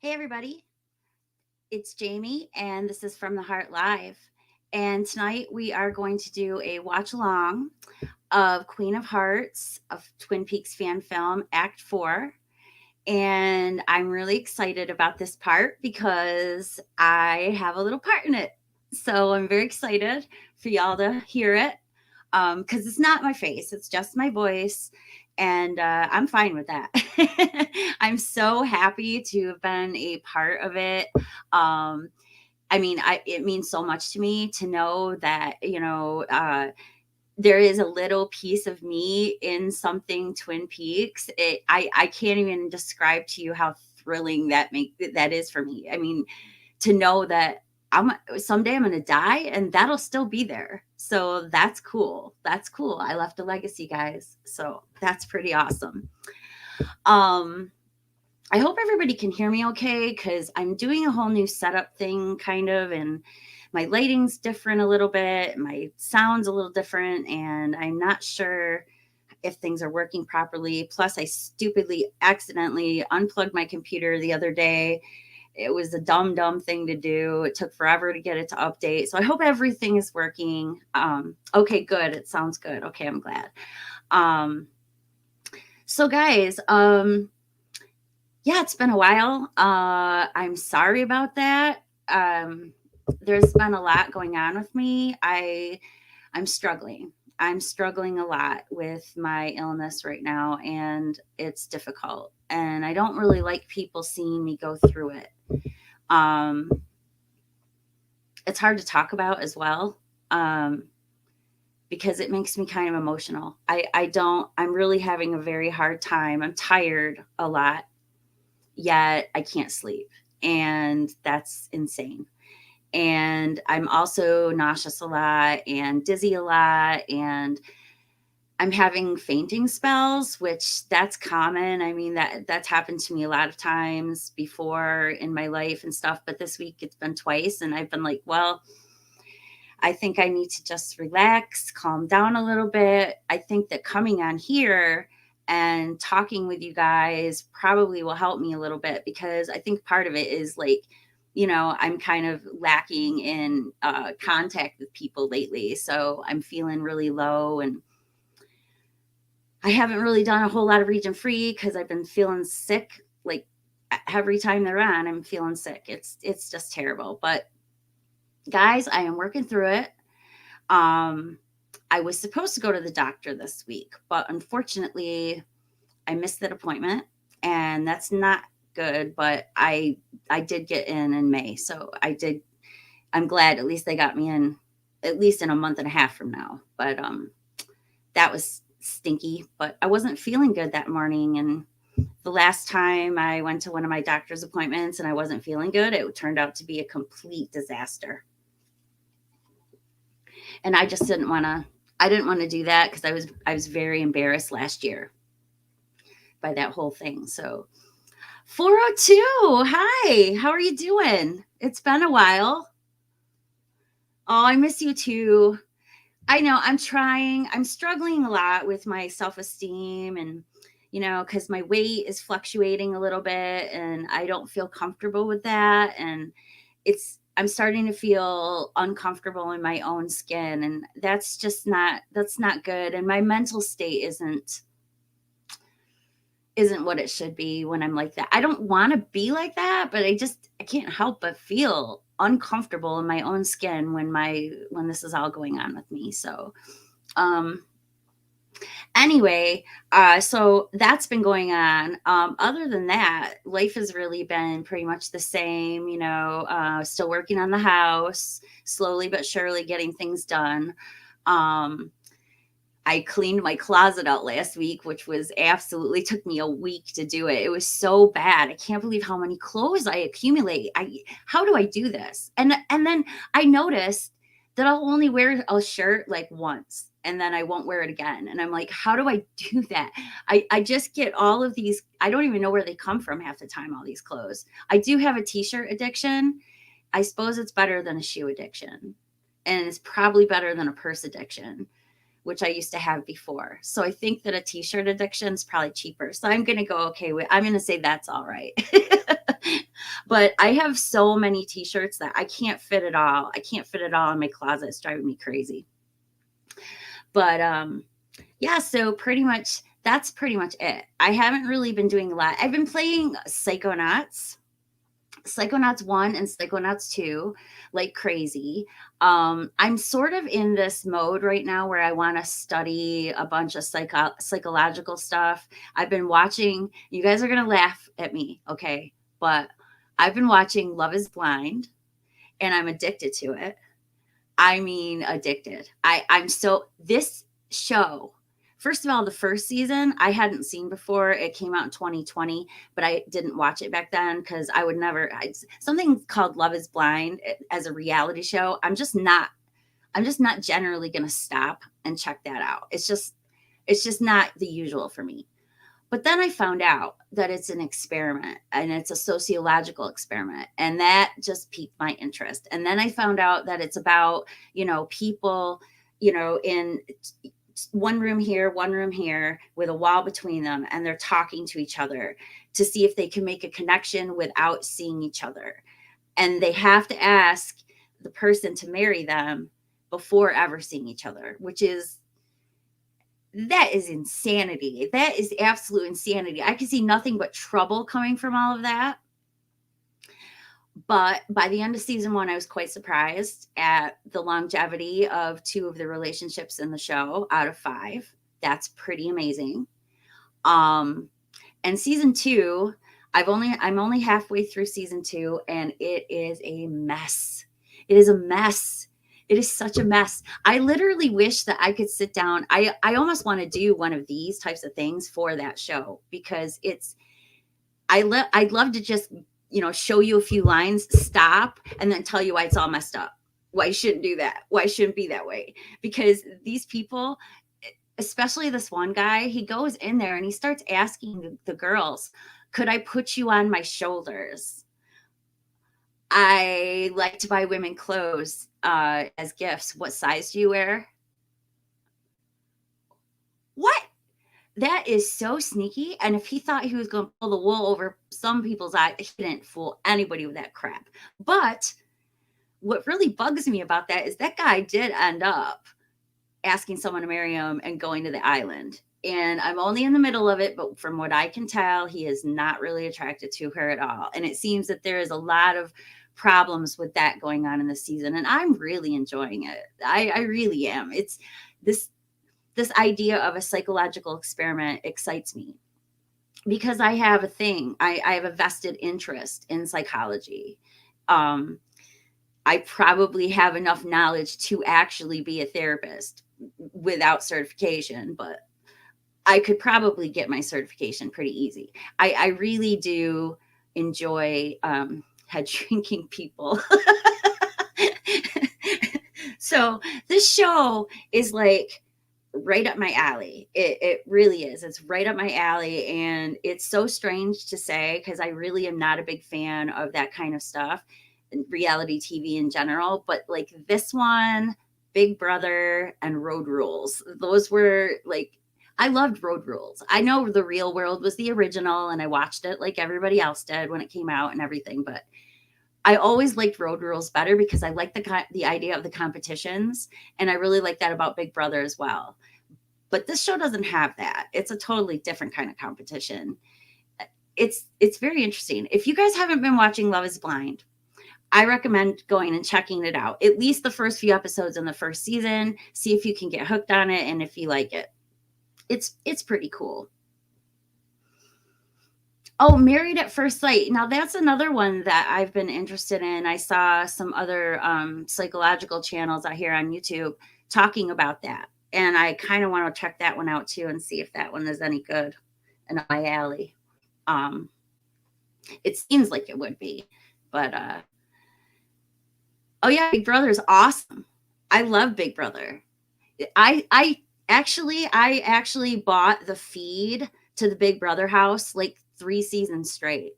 Hey, everybody. It's Jamie, and this is From the Heart Live. And tonight we are going to do a watch along of Queen of Hearts, of Twin Peaks fan film, Act 4. And I'm really excited about this part because I have a little part in it. So I'm very excited for y'all to hear it because it's not my face, it's just my voice. And I'm fine with that. I'm so happy to have been a part of it. Um, it means so much to me to know that, there is a little piece of me in something Twin Peaks. I can't even describe to you how thrilling that is for me. I mean, to know that someday I'm going to die and that'll still be there. So that's cool. That's cool. I left a legacy, guys. So that's pretty awesome. Um, I hope everybody can hear me okay because I'm doing a whole new setup thing, kind of, and my lighting's different a little bit, my sound's a little different, and I'm not sure if things are working properly. Plus, I stupidly accidentally unplugged my computer the other day. It was a dumb thing to do. It took forever to get it to update. So I hope everything is working. Okay, good. It sounds good. Okay, I'm glad. Um, so, guys, yeah, it's been a while. I'm sorry about that. There's been a lot going on with me. I'm struggling. I'm struggling a lot with my illness right now, and it's difficult. And I don't really like people seeing me go through it. Um, it's hard to talk about as well, um, because it makes me kind of emotional. I'm really having a very hard time. I'm tired a lot, yet I can't sleep. And that's insane. And I'm also nauseous a lot and dizzy a lot. And I'm having fainting spells, which that's common. I mean, that's happened to me a lot of times before in my life and stuff. But this week it's been twice. And I've been like, well, I think I need to just relax, calm down a little bit. I think that coming on here and talking with you guys probably will help me a little bit because I think part of it is like, I'm kind of lacking in contact with people lately. So I'm feeling really low and I haven't really done a whole lot of region free because I've been feeling sick. Like every time they're on, I'm feeling sick. It's just terrible. But guys, I am working through it. Um, I was supposed to go to the doctor this week, but unfortunately, I missed that appointment, and that's not good. But I did get in May, so I did. I'm glad at least they got me in, at least in a month and a half from now. But that was stinky. But I wasn't feeling good that morning, and the last time I went to one of my doctor's appointments and I wasn't feeling good, it turned out to be a complete disaster. And I just didn't want to. I didn't want to do that because I was very embarrassed last year by that whole thing. So 402, hi, how are you doing? It's been a while. Oh, I miss you too. I know I'm trying. I'm struggling a lot with my self-esteem and because my weight is fluctuating a little bit and I don't feel comfortable with that. And I'm starting to feel uncomfortable in my own skin. And that's not good. And my mental state isn't what it should be when I'm like that. I don't want to be like that, but I can't help but feel uncomfortable in my own skin when this is all going on with me. So, um anyway, so that's been going on. Other than that, life has really been pretty much the same, still working on the house, slowly but surely getting things done. Um I cleaned my closet out last week, which was absolutely took me a week to do it. It was so bad. I can't believe how many clothes I accumulate. How do I do this? And then I noticed that I'll only wear a shirt like once and then I won't wear it again. And I'm like, how do I do that? I just get all of these. I don't even know where they come from half the time, all these clothes. I do have a t-shirt addiction. I suppose it's better than a shoe addiction. And it's probably better than a purse addiction, which I used to have before. So I think that a t-shirt addiction is probably cheaper. So I'm going to go okay with, I'm going to say that's all right. But I have so many t-shirts that I can't fit it all. I can't fit it all in my closet. It's driving me crazy. But yeah, so pretty much that's pretty much it. I haven't really been doing a lot. I've been playing Psychonauts 1 and Psychonauts 2 like crazy. I'm sort of in this mode right now where I want to study a bunch of psychological stuff. I've been watching, you guys are going to laugh at me, okay? But I've been watching Love is Blind and I'm addicted to it. I mean, addicted. I'm so, this show, first of all, the first season I hadn't seen before. It came out in 2020, but I didn't watch it back then because I would never, something called Love is Blind as a reality show. I'm just not generally going to stop and check that out. It's just not the usual for me. But then I found out that it's an experiment and it's a sociological experiment. And that just piqued my interest. And then I found out that it's about, people, in one room here with a wall between them. And they're talking to each other to see if they can make a connection without seeing each other. And they have to ask the person to marry them before ever seeing each other, that is insanity. That is absolute insanity. I can see nothing but trouble coming from all of that. But by the end of season 1, I was quite surprised at the longevity of 2 of the relationships in the show out of 5. That's pretty amazing. And season 2, I'm only halfway through season 2, and it is a mess. It is a mess. It is such a mess. I literally wish that I could sit down. I almost want to do one of these types of things for that show because I'd love to just, show you a few lines, stop, and then tell you why it's all messed up. Why you shouldn't do that. Why it shouldn't be that way. Because these people, especially this one guy, he goes in there and he starts asking the girls, could I put you on my shoulders? I like to buy women clothes as gifts. What size do you wear? What? That is so sneaky. And if he thought he was going to pull the wool over some people's eyes, he didn't fool anybody with that crap. But what really bugs me about that is that guy did end up asking someone to marry him and going to the island. And I'm only in the middle of it, but from what I can tell, he is not really attracted to her at all. And it seems that there is a lot of problems with that going on in the season. And I'm really enjoying it. I really am. It's this idea of a psychological experiment excites me because I have a thing. I have a vested interest in psychology. I probably have enough knowledge to actually be a therapist without certification, but I could probably get my certification pretty easy. I really do enjoy head shrinking people. So this show is like right up my alley. It really is. It's right up my alley. And it's so strange to say because I really am not a big fan of that kind of stuff, reality TV in general. But like this one, Big Brother and Road Rules, those were like, I loved Road Rules. I know The Real World was the original and I watched it like everybody else did when it came out and everything. But I always liked Road Rules better because I like the idea of the competitions. And I really like that about Big Brother as well. But this show doesn't have that. It's a totally different kind of competition. It's very interesting. If you guys haven't been watching Love is Blind, I recommend going and checking it out. At least the first few episodes in the first season. See if you can get hooked on it and if you like it. It's pretty cool. Oh, Married at First Sight. Now that's another one that I've been interested in. I saw some other psychological channels out here on YouTube talking about that. And I kind of want to check that one out too and see if that one is any good in my alley. It seems like it would be, but oh yeah, Big Brother is awesome. I love Big Brother. I actually bought the feed to the Big Brother house like 3 seasons straight.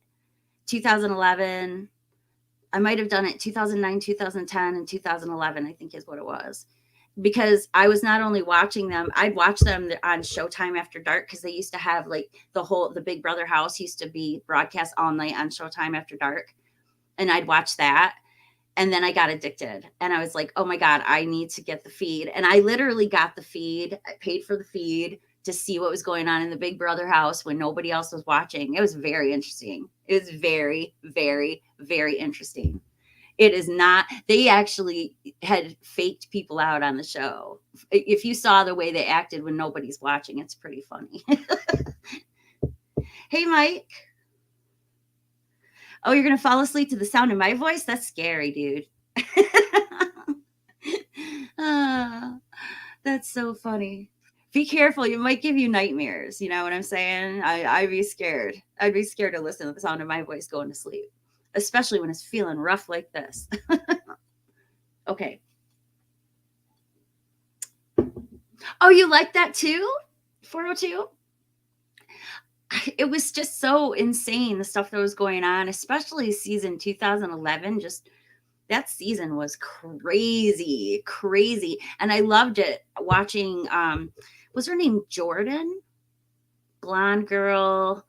2011, I might have done it 2009, 2010, and 2011, I think is what it was. because I was not only watching them, I'd watch them on Showtime after dark, because they used to have like the Big Brother house used to be broadcast all night on Showtime after dark. And I'd watch that. And then I got addicted, and I was like, oh my God, I need to get the feed. And I literally got the feed. I paid for the feed to see what was going on in the Big Brother house when nobody else was watching. It was very interesting. It was very, very, very interesting. It is not, they actually had faked people out on the show. If you saw the way they acted when nobody's watching, it's pretty funny. Hey, Mike. Oh, you're going to fall asleep to the sound of my voice? That's scary, dude. That's so funny. Be careful. You might give you nightmares. You know what I'm saying? I'd be scared. I'd be scared to listen to the sound of my voice going to sleep, especially when it's feeling rough like this. Okay. Oh, you like that too? 402? It was just so insane, the stuff that was going on, especially season 2011. Just that season was crazy, crazy. And I loved it watching, was her name Jordan? Blonde girl,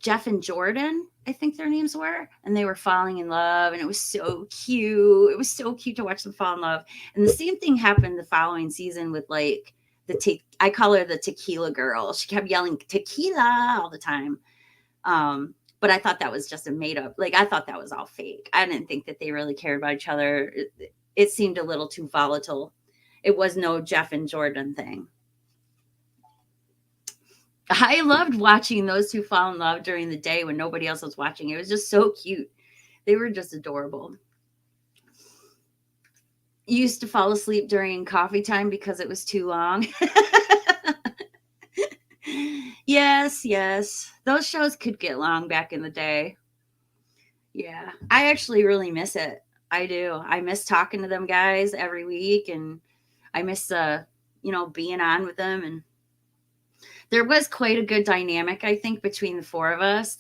Jeff and Jordan, I think their names were, and they were falling in love, and it was so cute. It was so cute to watch them fall in love. And the same thing happened the following season with like I call her the tequila girl. She kept yelling tequila all the time. But I thought that was just a made up, like, I thought that was all fake. I didn't think that they really cared about each other. It seemed a little too volatile. It was no Jeff and Jordan thing. I loved watching those two fall in love during the day when nobody else was watching. It was just so cute. They were just adorable. You used to fall asleep during coffee time because it was too long. Yes, yes. Those shows could get long back in the day. Yeah. I actually really miss it. I do. I miss talking to them guys every week, and I miss being on with them. And there was quite a good dynamic, I think, between the four of us.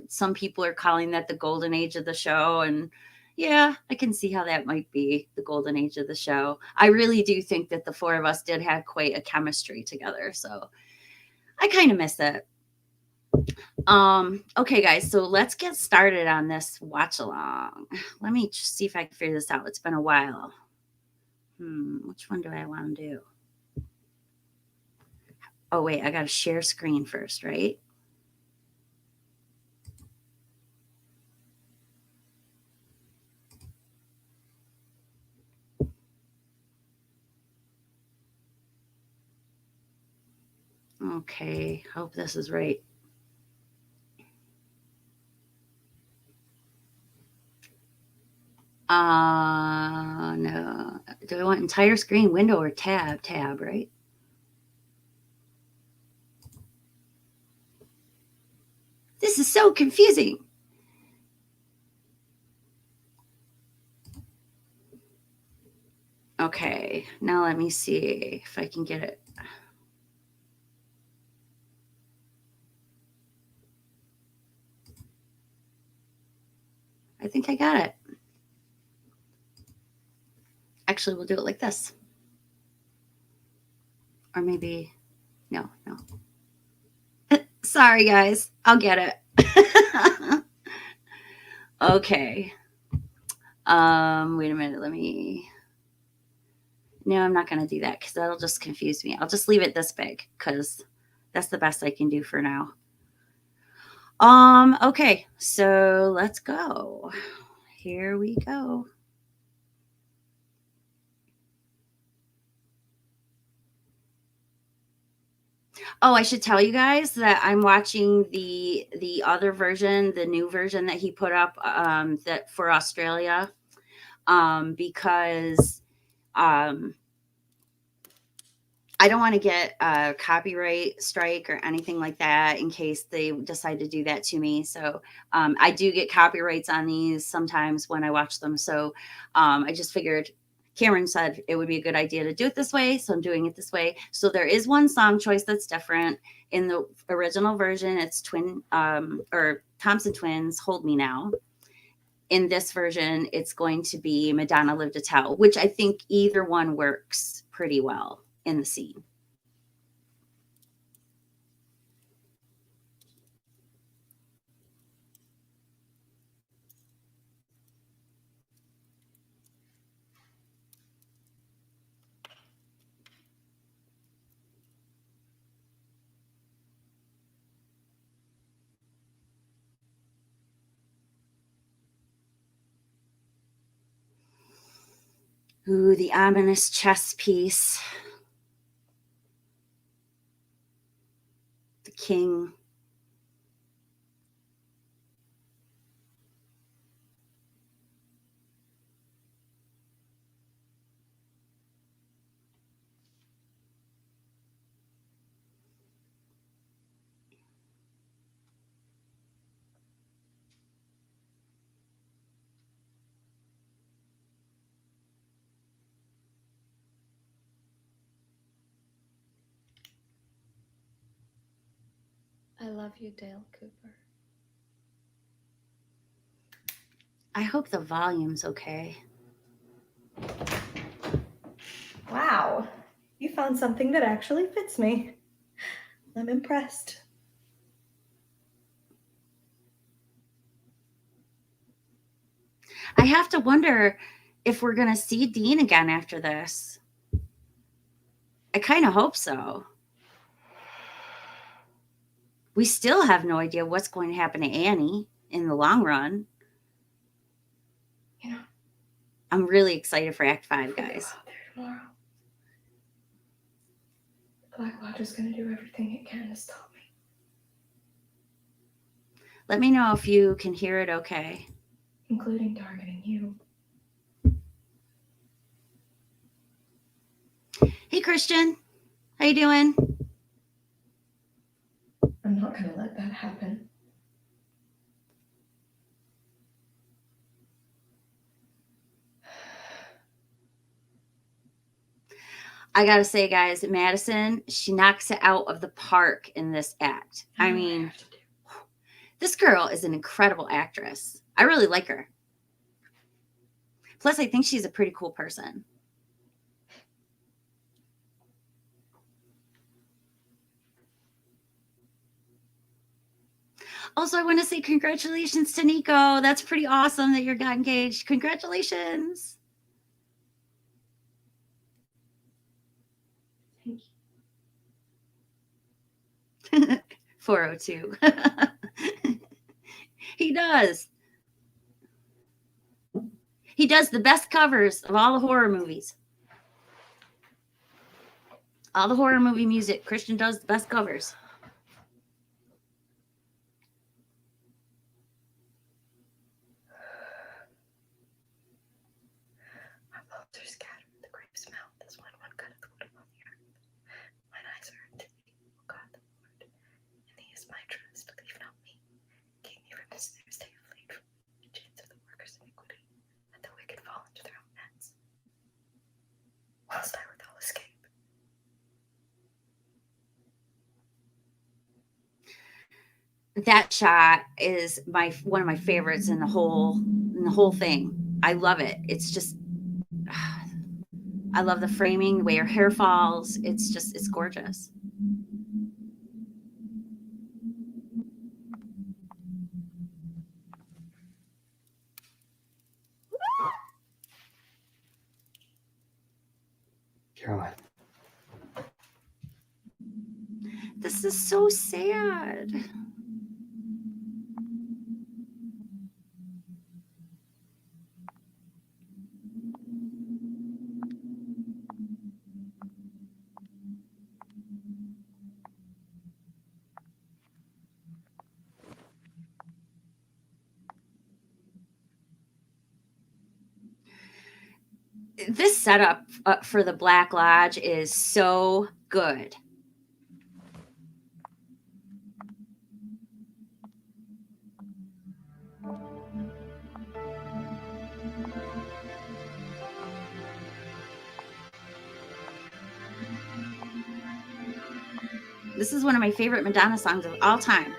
Some people are calling that the golden age of the show, and yeah, I can see how that might be the golden age of the show. I really do think that the four of us did have quite a chemistry together, so I kind of miss it. Okay, guys, so let's get started on this watch along. Let me just see if I can figure this out. It's been a while. Which one do I want to do? Oh, wait, I got to share screen first, right? Okay, hope this is right. No. Do I want entire screen, window, or tab? Tab, right? This is so confusing. Okay, now let me see if I can get it. I think I got it. Actually, we'll do it like this. Or maybe, no. Sorry, guys. I'll get it. Okay. Wait a minute. No, I'm not going to do that because that'll just confuse me. I'll just leave it this big because that's the best I can do for now. Okay. So let's go. Here we go. Oh, I should tell you guys that I'm watching the other version, the new version that he put up that for Australia, because I don't want to get a copyright strike or anything like that in case they decide to do that to me. So I do get copyrights on these sometimes when I watch them. So I just figured Cameron said it would be a good idea to do it this way. So I'm doing it this way. So there is one song choice that's different. In the original version, it's Thompson Twins, Hold Me Now. in this version, it's going to be Madonna Lived to Tell, which I think either one works pretty well in the scene. Ooh, the ominous chess piece. The king. I love you, Dale Cooper. I hope the volume's okay. Wow, you found something that actually fits me. I'm impressed. I have to wonder if we're going to see Dean again after this. I kind of hope so. We still have no idea what's going to happen to Annie in the long run. You know, I'm really excited for Act 5, guys. Go out there tomorrow. The Black Lodge is going to do everything it can to stop me. Let me know if you can hear it okay. Including targeting you. Hey, Christian. How you doing? I'm not going to let that happen. I gotta say, guys, Madison, she knocks it out of the park in this act. I mean, this girl is an incredible actress. I really like her. Plus, I think she's a pretty cool person. Also, I want to say congratulations to Nico. That's pretty awesome that you got engaged. Congratulations. Thank you. 402. He does. He does the best covers of all the horror movies. All the horror movie music, Christian does the best covers. My bones are scattered, the grape's mouth is when one cutteth wood upon the earth. Mine eyes are unto thee, O God the Lord. In thee is my trust, leave not me. Keep me from the snares they have laid for me, the chains of the workers' iniquity. Let the wicked fall into their own nets, whilst I withal escape. That shot is one of my favorites in the whole thing. I love it. It's just I love the framing, the way her hair falls. It's gorgeous. Caroline. This is so sad. This setup for the Black Lodge is so good. This is one of my favorite Madonna songs of all time.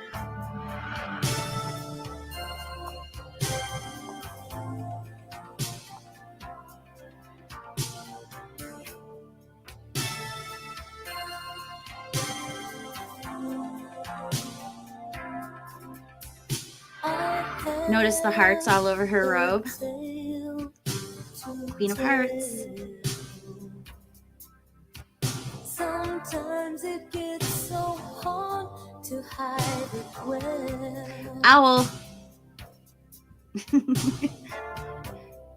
Notice the hearts all over her robe. Queen of Hearts. Sometimes it gets so hard to hide it well. Owl.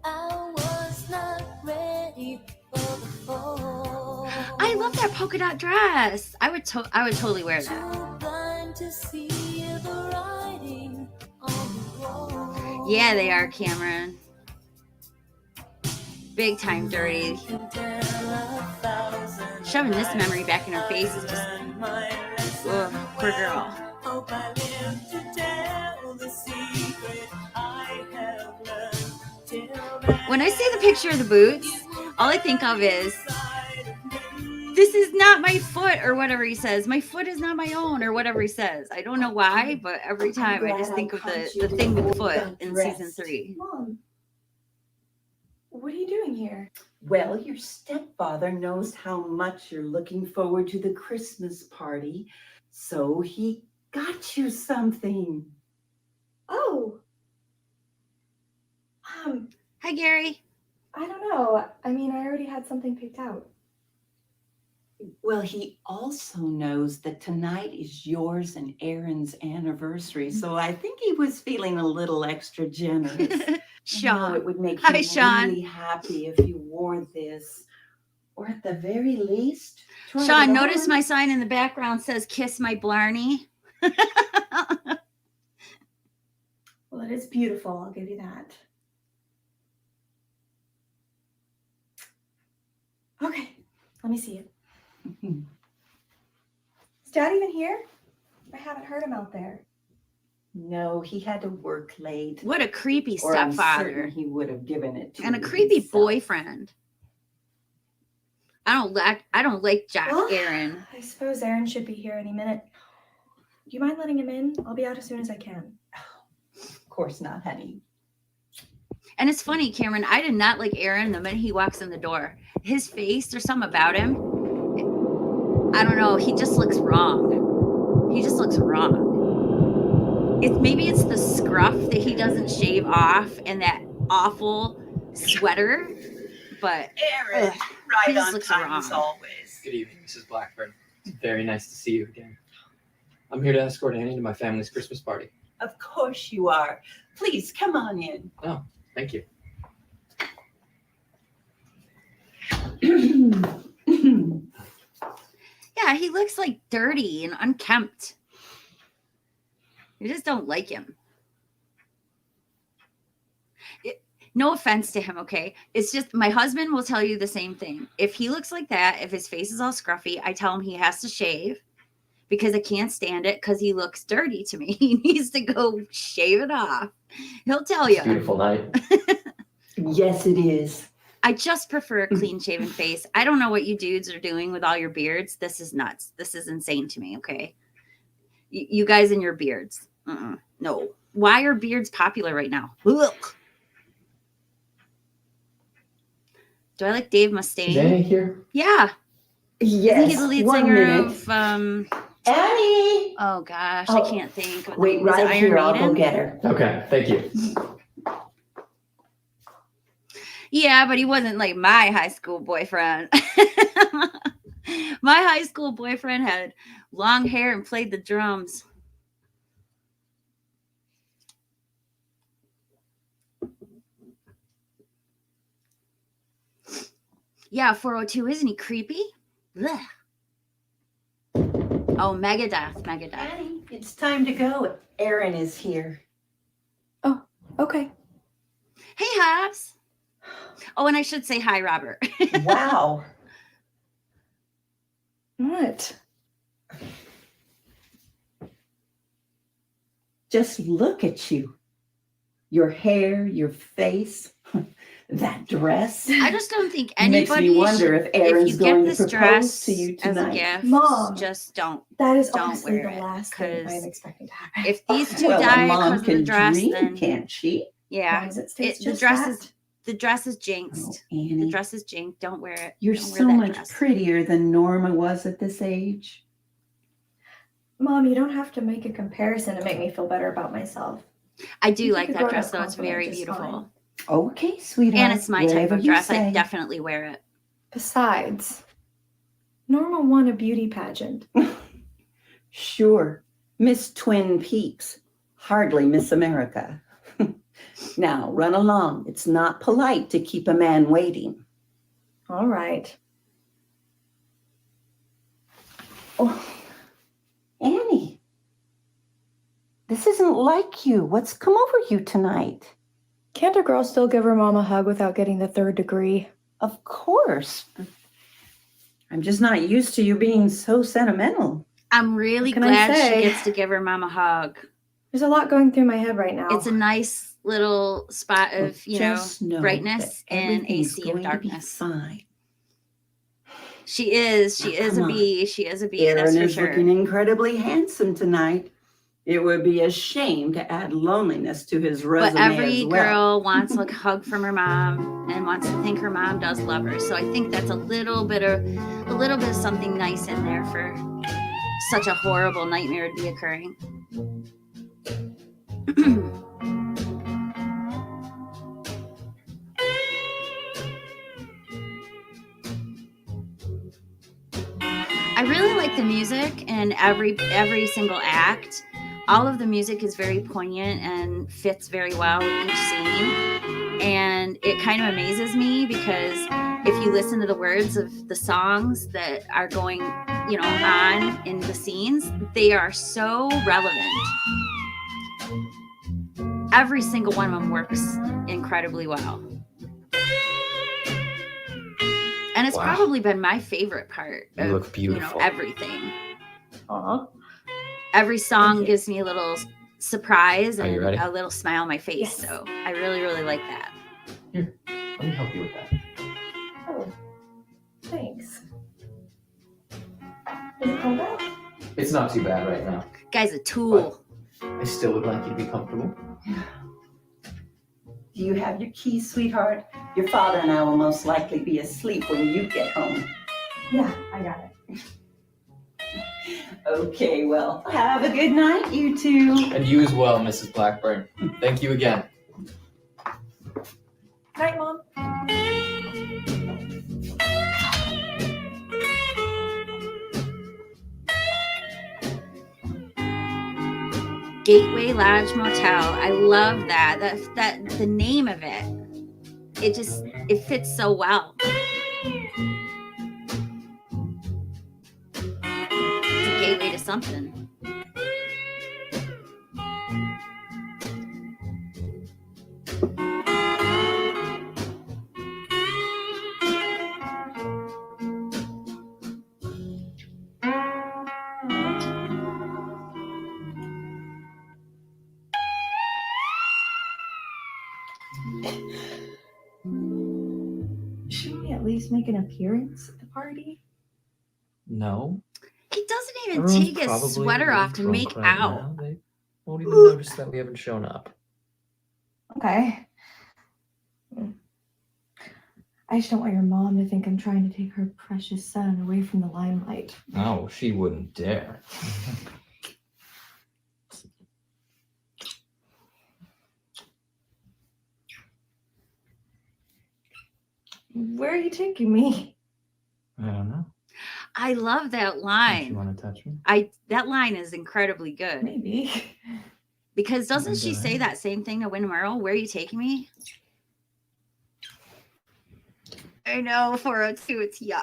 I was not ready for the fall. I love that polka dot dress. I would totally wear that. Too blind to see the writing on the wall. Yeah, they are, Cameron. Big time dirty. Shoving this memory back in her face is just, ugh, poor girl. When I see the picture of the boots, all I think of is, this is not my foot, or whatever he says. My foot is not my own, or whatever he says. I don't know why, but every time I just think of the thing with the foot in season 3. Mom, what are you doing here? Well, your stepfather knows how much you're looking forward to the Christmas party, so he got you something. Oh. Hi, Gary. I don't know. I mean, I already had something picked out. Well, he also knows that tonight is yours and Aaron's anniversary, so I think he was feeling a little extra generous. Sean. It would make Hi, him Sean. really happy if you wore this, or at the very least, try Sean, it notice on. my sign in the background says "Kiss my Blarney." Well, it is beautiful. I'll give you that. Okay, let me see it. Is Dad even here? I haven't heard him out there. No, he had to work late. What a creepy Or I'm stepfather. certain he would have given it to And a you creepy himself. boyfriend. I don't like Jack Well, Aaron. I suppose Aaron should be here any minute. Do you mind letting him in? I'll be out as soon as I can. Of course not, honey. And it's funny, Cameron, I did not like Aaron the minute he walks in the door. His face, there's something about him. I don't know. He just looks wrong. He just looks wrong. Maybe it's the scruff that he doesn't shave off and that awful sweater. But Aaron, he right just on looks time as wrong. always. Good evening, Mrs. Blackburn. It's very nice to see you again. I'm here to escort Annie to my family's Christmas party. Of course you are. Please come on in. Thank you. yeah, he looks like dirty and unkempt. You just don't like him. No offense to him, okay? It's just my husband will tell you the same thing. If he looks like that, if his face is all scruffy, I tell him he has to shave because I can't stand it because he looks dirty to me. He needs to go shave it off. He'll tell you. Beautiful night. Yes, it is. I just prefer a clean shaven face. I don't know what you dudes are doing with all your beards. This is nuts. This is insane to me, okay? You guys and your beards. No. Why are beards popular right now? Ugh. Do I like Dave Mustaine? Is Annie here? Yeah. Yes. Isn't he the lead 1 singer minute. of Annie! oh gosh, Oh, I can't think. Wait Is it right Iron here. I'll go Maiden? get her. Okay, thank you. Yeah, but he wasn't like my high school boyfriend. My high school boyfriend had long hair and played the drums. Yeah, 402, isn't he creepy? Blech. Oh, Megadeth. Annie, it's time to go. Aaron is here. Okay. Hey, Hobbs. Oh, and I should say hi, Robert. Wow. What? Just look at you. Your hair, your face, that dress. I just don't think Makes anybody me wonder if if Aaron's you going get to this propose dress to you as a tonight. gift, Mom. just don't. That is Don't honestly wear the it, last thing I 'cause am expecting to happen. If these two Well, die a mom because of the can dress, dream, then can't she? As yeah, long as it stays the just dress that. is the dress is Oh, jinxed. The Annie, dress is jinxed. Don't wear it. you're Don't wear so that much dress. prettier than Norma was at this age. Mom, you don't have to make a comparison to make me feel better about myself. I do You like could that grow dress that though. It's very compliment just beautiful. Okay, sweetheart. And it's my type whatever of you dress. I say. definitely wear it. Besides, Norma won a beauty pageant. Sure. Miss Twin Peaks. Hardly Miss America. Now, run along. It's not polite to keep a man waiting. All right. Oh, Annie. This isn't like you. What's come over you tonight? Can't a girl still give her mom a hug without getting the 3rd degree? Of course. I'm just not used to you being so sentimental. I'm really What can I glad she say? gets to give her mom a hug. There's a lot going through my head right now. It's a nice little spot of, Just know brightness that and a everything's sea of going to be darkness. fine. She is Now, a come on. bee. She is a bee, Aaron that's for is sure. looking incredibly handsome tonight. It would be a shame to add loneliness to his resume But every as well. girl wants a hug from her mom and wants to think her mom does love her. So I think that's a little bit of something nice in there for such a horrible nightmare to be occurring. I really like the music in every single act. All of the music is very poignant and fits very well with each scene. And it kind of amazes me because if you listen to the words of the songs that are going, on in the scenes, they are so relevant. Every single one of them works incredibly well. And it's Wow. probably been my favorite part You of, look beautiful. everything. Aw. Every song Thank you. gives me a little surprise Are you and ready? a little smile on my face. Yes. So I really, really like that. Let me help you with that. Oh, thanks. Is it cold out? It's not too bad right now. Guy's a tool. I still would like you to be comfortable. Do you have your keys, sweetheart? Your father and I will most likely be asleep when you get home. Yeah, I got it. Okay, well, have a good night, you two. And you as well, Mrs. Blackburn. Thank you again. Night, Mom. Gateway Lodge Motel. I love that. That the name of it. It fits so well. It's a gateway to something. Shouldn't we at least make an appearance at the party? No. He doesn't even Everyone's take his probably sweater off to drunk make right out. now. They won't even notice that we haven't shown up. Okay. I just don't want your mom to think I'm trying to take her precious son away from the limelight. No, she wouldn't dare. Where are you taking me? I don't know. I love that Don't you line. want to touch me? That line is incredibly good. Maybe. Because doesn't I'm she doing say it. that same thing to Win Merle? Where are you taking me? I know, 402, it's yuck.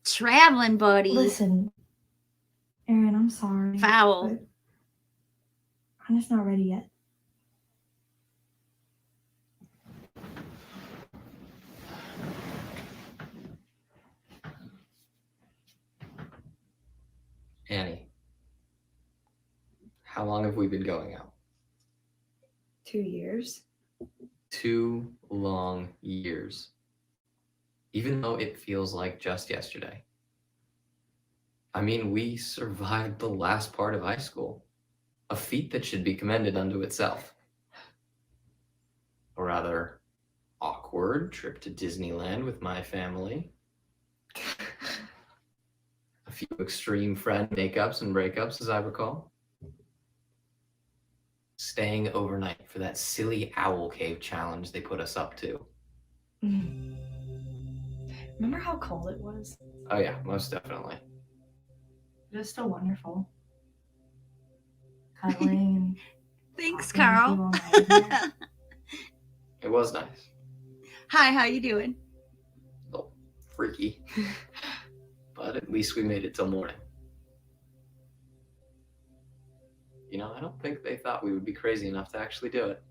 Traveling buddy. Listen, Aaron, I'm sorry. Foul. but I'm just not ready yet. Annie, how long have we been going out? 2 years. 2 long years. Even though it feels like just yesterday. I mean, we survived the last part of high school. A feat that should be commended unto itself. A rather awkward trip to Disneyland with my family. few extreme friend makeups and breakups, as I recall. Staying overnight for that silly owl cave challenge they put us up to. Remember how cold it was? Oh yeah, most definitely. It was still wonderful. Cuddling and Thanks, talking Carl. to you all night there. It was nice. Hi, how you doing? A little freaky. But at least we made it till morning. You know, I don't think they thought we would be crazy enough to actually do it.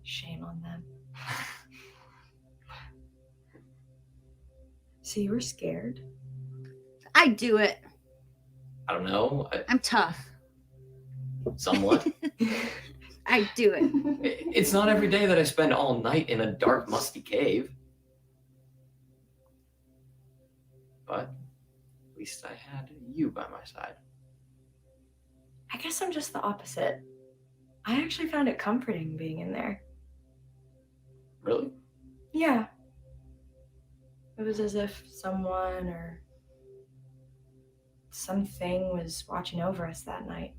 Shame on them. So you were scared? I do it. I don't know, I'm tough. somewhat. I do it. It's not every day that I spend all night in a dark, musty cave. But at least I had you by my side. I guess I'm just the opposite. I actually found it comforting being in there. Really? Yeah. It was as if someone or something was watching over us that night,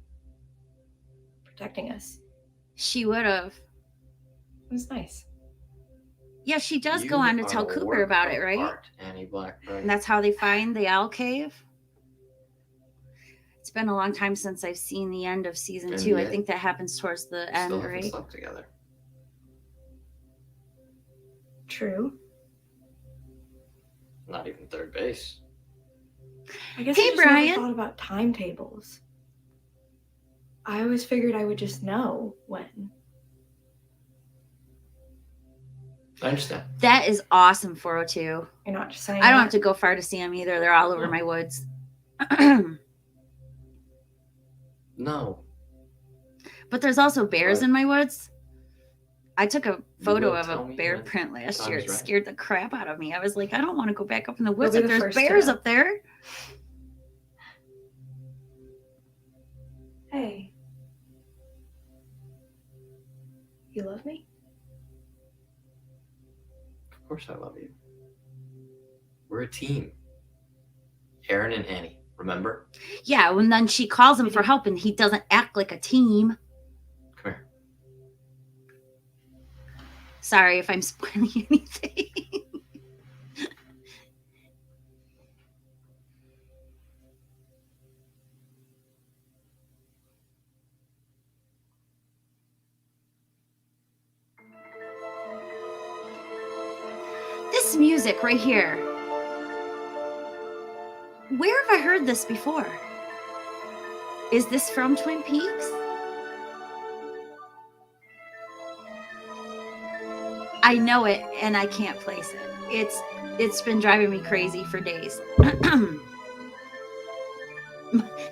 protecting us. She would have. It was nice. Yeah, she does You go on to are tell a Cooper work about of it, right? art, Annie Blackburn. And that's how they find the owl cave. It's been a long time since I've seen the end of season And 2. I yet, think that happens towards the Still end, haven't right? slept together. True. Not even third base. I guess Hey, I just Brian. never thought about timetables. I always figured I would just know when. I understand. That is awesome, 402. You're not just saying I don't that? have to go far to see them either. They're all over No. my woods. No. But there's also bears What? in my woods. I took a photo will of a tell me bear when print last time year. is It right. scared the crap out of me. I was like, I don't want to go back up in the woods be if the there's first to bears know. up there. Hey. You love me? Of course I love you. We're a team. Aaron and Annie, remember? Yeah, and then she calls him for help and he doesn't act like a team. Come here. Sorry if I'm spoiling anything. This music right here. Where have I heard this before? Is this from Twin Peaks? I know it and I can't place it. It's been driving me crazy for days.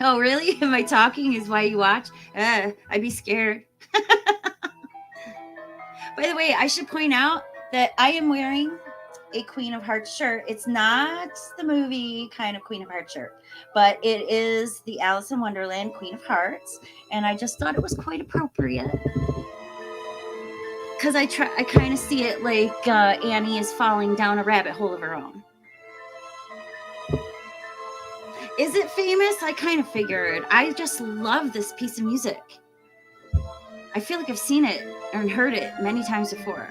Oh, really? Am I talking is why you watch? I'd be scared. By the way, I should point out that I am wearing a Queen of Hearts shirt. It's not the movie kind of Queen of Hearts shirt, but it is the Alice in Wonderland Queen of Hearts, and I just thought it was quite appropriate because I kind of see it like Annie is falling down a rabbit hole of her own. Is it famous? I kind of figured. I just love this piece of music. I feel like I've seen it and heard it many times before.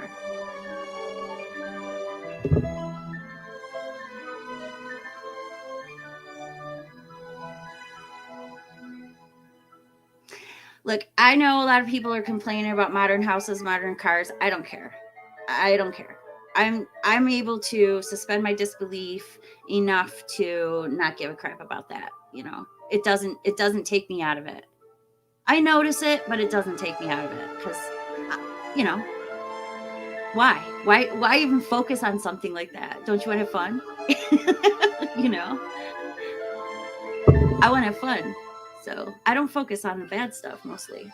Look, I know a lot of people are complaining about modern houses, modern cars. I don't care. I don't care. I'm able to suspend my disbelief enough to not give a crap about that. You know, it doesn't take me out of it. I notice it, but it doesn't take me out of it because, you know, why even focus on something like that? Don't you want to have fun? You know, I want to have fun. So I don't focus on the bad stuff mostly.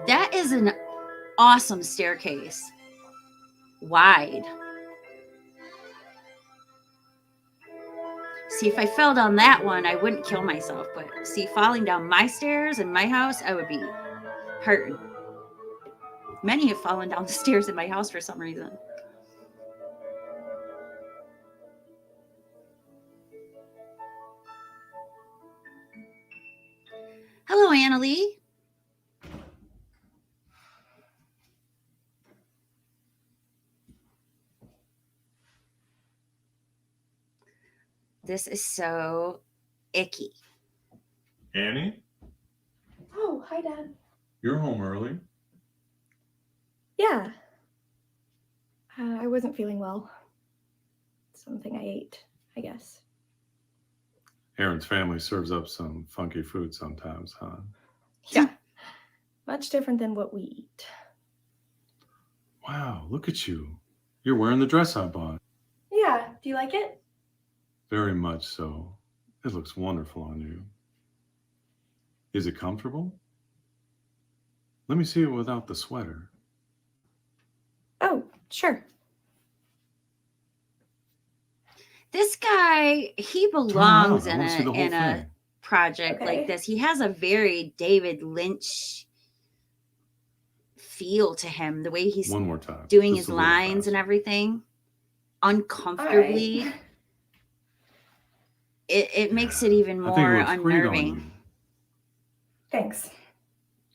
That is an awesome staircase. Wide. See, if I fell down that one, I wouldn't kill myself. But see, falling down my stairs in my house, I would be hurting. Many have fallen down the stairs in my house for some reason. Hello, Annalie. This is so icky. Annie, Oh, hi, Dad. you're home early. Yeah. I wasn't feeling well. Something I ate, I guess. Aaron's family serves up some funky food sometimes, huh? Yeah. Much different than what we eat. Wow, look at you. You're wearing the dress I bought. Yeah. Do you like it? Very much so. It looks wonderful on you. Is it comfortable? Let me see it without the sweater. Oh, sure. This guy, he Turn belongs around. I in wanna see the whole a thing. project Okay. like this. He has a very David Lynch feel to him, the way he's One more time. doing Just his a little lines and faster. everything All uncomfortably. right. It makes it even I think it more looks great on unnerving. you. Thanks.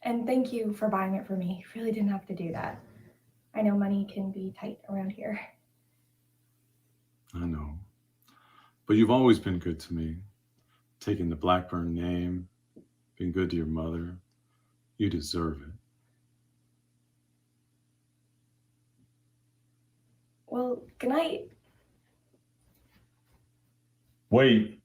And thank you for buying it for me. You really didn't have to do that. I know money can be tight around here. I know. But you've always been good to me. Taking the Blackburn name, being good to your mother. You deserve it. Well, good night. Wait.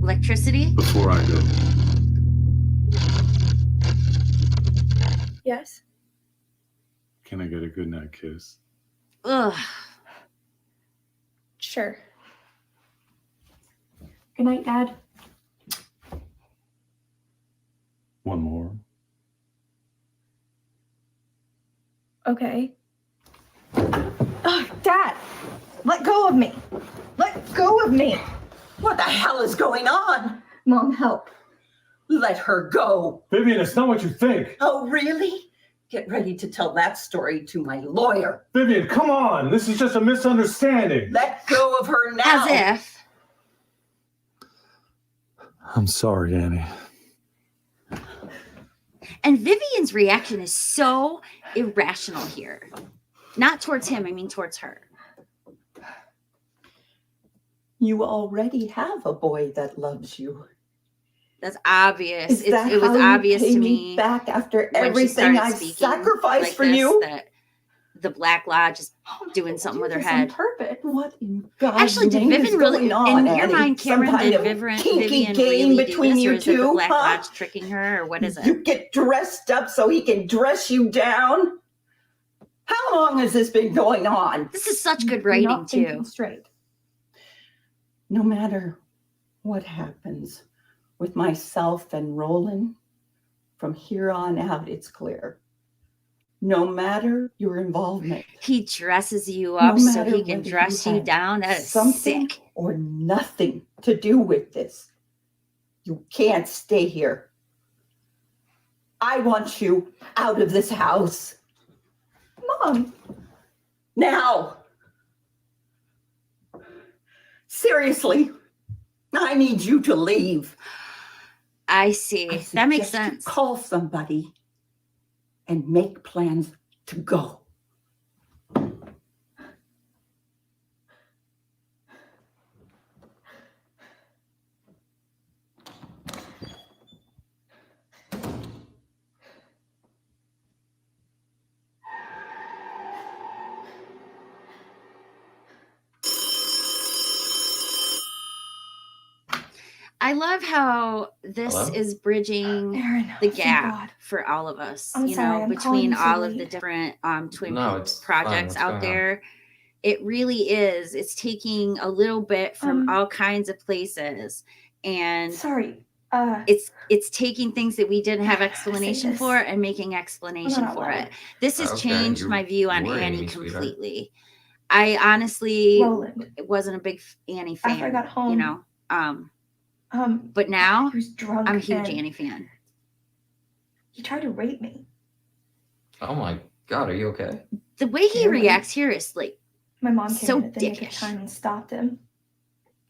Electricity? Before I go, Yes? can I get a goodnight kiss? Ugh. Sure. Good night, Dad. One more. Okay. Oh, Dad! Let go of me! Let go of me! What the hell is going on? Mom, help. Let her go. Vivian, it's not what you think. Oh, really? Get ready to tell that story to my lawyer. Vivian, come on. This is just a misunderstanding. Let go of her now. As if. I'm sorry, Annie. And Vivian's reaction is so irrational here. Not towards him, I mean towards her. You already have a boy that loves you. That's obvious. Is that It was how you obvious pay to me me back after when she everything started I've speaking sacrificed like for this, you? that the Black Lodge is Mom, doing I something do with her this head. on purpose. What in God's Actually, did name is Vivian really, going on, in your Annie? mind, Cameron, Some kind did of Vivian kinky game really do between this, you or is it the two, Black huh? Lodge tricking her, or what is it? You get dressed up so he can dress you down? How long has this been going on? This is such good You're writing, not thinking too. straight. No matter what happens with myself and Roland, from here on out, it's clear. No matter your involvement, He dresses you no up so matter he can whether dress you had down. That is something sick. or nothing to do with this, you can't stay here. I want you out of this house. Mom! Now. Seriously, I need you to leave. I see. I That makes suggest you sense. call somebody and make plans to go. I love how this Hello? is bridging Aaron, the thank gap God. for all of us, I'm you sorry, know, I'm calling between you so all of the late. different Twin No, Peaks it's fine. projects What's out going on? there. It really is. It's taking a little bit from all kinds of places, and Sorry. it's taking things that we didn't have Say explanation this. for and making explanation out for loud. it. This has Okay, changed you're my view on worrying Annie me, sweetheart. completely. I honestly Roland. wasn't a big Annie fan. After I got home, you know, But now he was drunk. I'm a huge and Annie fan. He tried to rape me. Oh my God, are you okay? The way he Barely. reacts here is like My mom came so in at the nick of dickish. time and stopped him.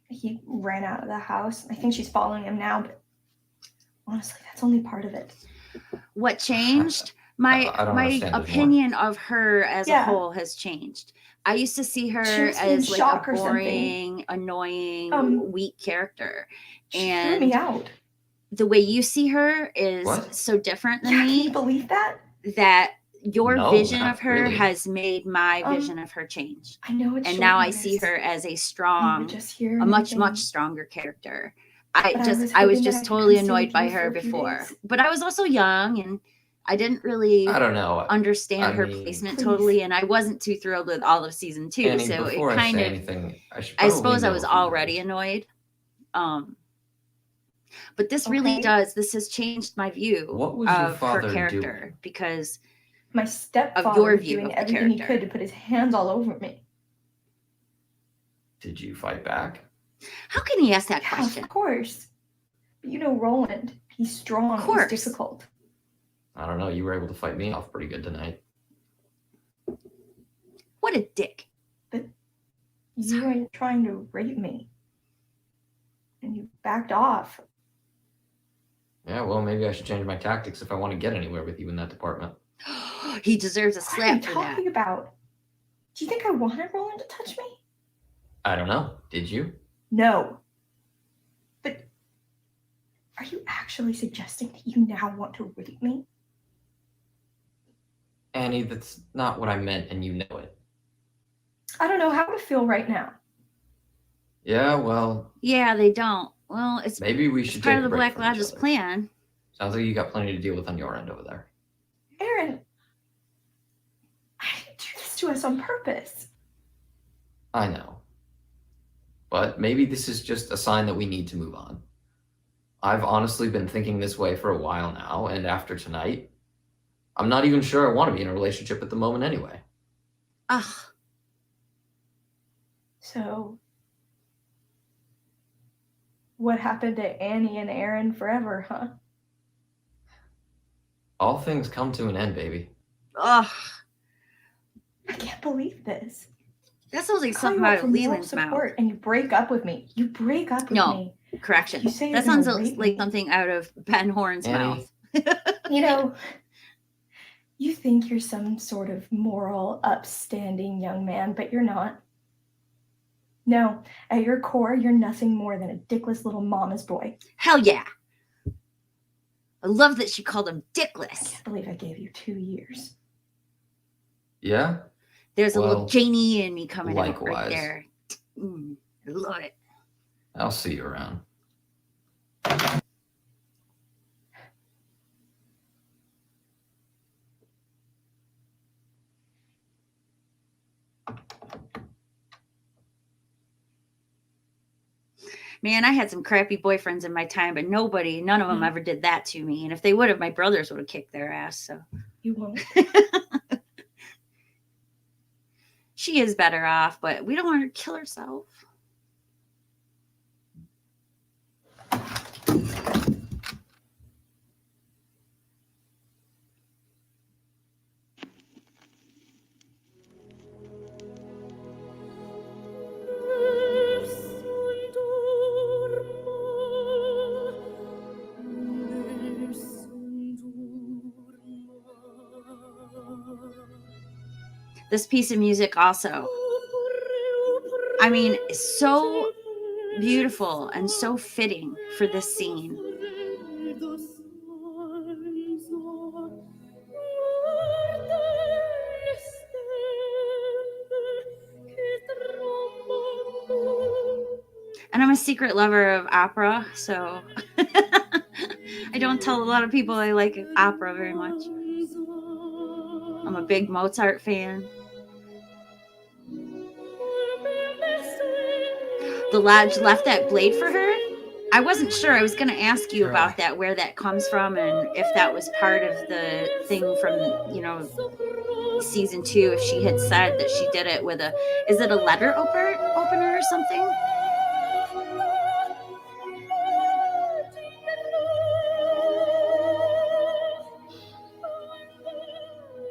He ran out of the house. I think she's following him now, but honestly, that's only part of it. What changed? I don't My understand it more. opinion of her as a Yeah. whole has changed. I used to see her She must be in as like shock a or something. boring, annoying, weak character. She threw And me out. the way you see her is What? so different than Yeah, can you me believe that? that your No, vision not of her really. has made my vision of her change. I know it's And short now I notice. see her as a You were strong, just here a and much, everything. much stronger character. But I I was was hoping that I just could totally come stay annoyed with by you for her a few before. days. But I was also young and I didn't really I don't know. understand I her mean, placement Please. totally, and I wasn't too thrilled with all of season 2. Annie, So it before I kind say of, anything, I should I probably suppose I know was a few already things. annoyed. But this really Okay. does. This has changed my view What was your of her father character doing? because My stepfather your was view doing of the everything he character. could to put his hands all over me. Did you fight back? how can he ask that Yeah, question? of course. But you know Roland. He's strong. Of course. He's difficult. I don't know. You were able to fight me off pretty good tonight. What a dick. You weren't trying to rape me. And you backed off. Yeah, well, maybe I should change my tactics if I want to get anywhere with you in that department. He deserves a What are you slap for that. talking about? Do you think I wanted Roland to touch me? I don't know. Did you? No. But are you actually suggesting that you now want to rape me? Annie, that's not what I meant, and you know it. I don't know how to feel right now. Yeah, well, Yeah, they don't. Well, it's maybe we it's should part take of a the break Black from each Lodge's other. plan. Sounds like you got plenty to deal with on your end over there. Aaron, I didn't do this to us on purpose. I know. But maybe this is just a sign that we need to move on. I've honestly been thinking this way for a while now, and after tonight, I'm not even sure I want to be in a relationship at the moment anyway. Ugh. So, what happened to Annie and Aaron forever, huh? All things come to an end, baby. Ugh. I can't believe this. That sounds like Call something you up out for of moral Leland's mouth. support and you break up with me. You break up with No. me. Correction. You say you're That sounds gonna rape like me. something out of Ben Horn's Annie. mouth. You know, you think you're some sort of moral, upstanding young man, but you're not. No, at your core, you're nothing more than a dickless little mama's boy. Hell yeah. I love that she called him I dickless. can't believe I gave you 2 years. Yeah? There's a Well, little Janie in me coming out right likewise. there. I love it. I'll see you around. Man, I had some crappy boyfriends in my time, but none of them ever did that to me. And if they would have, my brothers would have kicked their ass. So You won't. she is better off, but we don't want her to kill herself. This piece of music also, I mean, is so beautiful and so fitting for this scene. And I'm a secret lover of opera, so I don't tell a lot of people I like opera very much. I'm a big Mozart fan. The Lodge left that blade for her. I wasn't sure. I was going to ask you about that, where that comes from, and if that was part of the thing from, season 2, if she had said that she did it with is it a letter opener or something?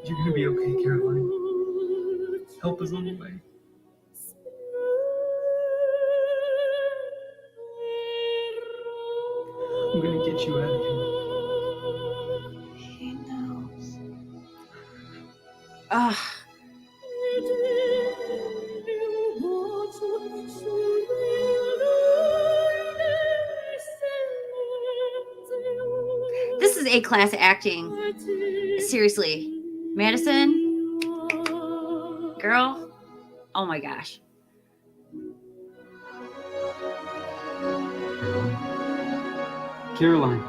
You're gonna be okay, Caroline. Help is on the way. I'm gonna get you out of here. He knows. Ugh. This is A-class acting. Seriously. Madison? Girl? Oh my gosh. Caroline.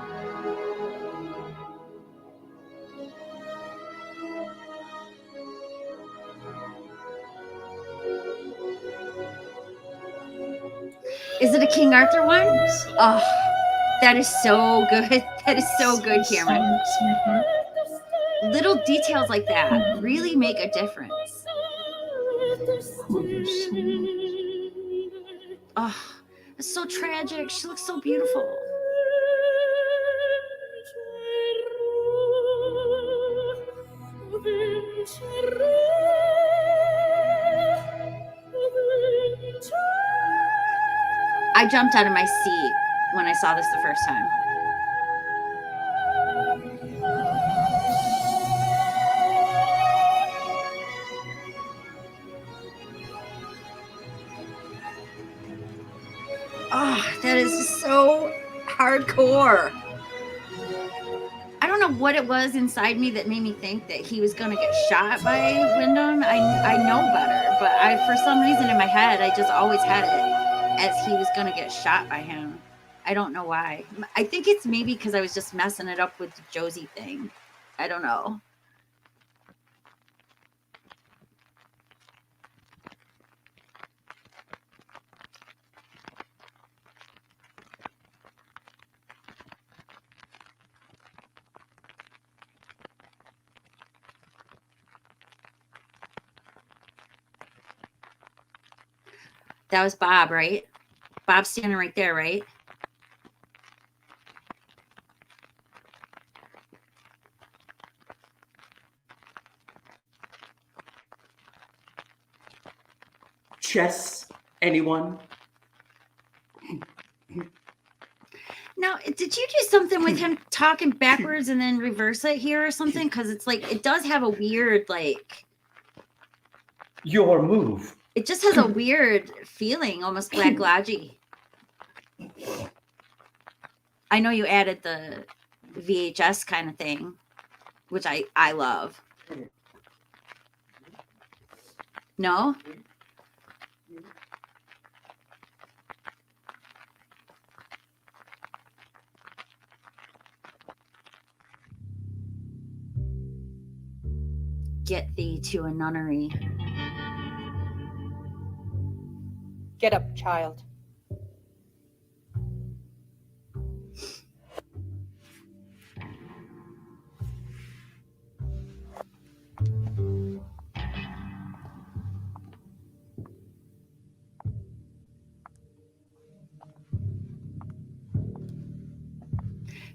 Is it a King Arthur one? Oh, that is so good. That is so good, Cameron. Little details like that really make a difference. Oh, it's so tragic. She looks so beautiful. I jumped out of my seat when I saw this the first time. Oh, that is just so hardcore. I don't know what it was inside me that made me think that he was going to get shot by Wyndham. I know better, but for some reason in my head, I just always had it as he was going to get shot by him. I don't know why. I think it's maybe because I was just messing it up with the Josie thing. I don't know. That was Bob, right? Bob's standing right there, right? Chess, anyone? Now, did you do something with him talking backwards and then reverse it here or something? Because it's like, it does have a weird, like... Your move. It just has a weird feeling, almost Black Lodgy. I know you added the VHS kind of thing, which I love. No? Get thee to a nunnery. Get up, child.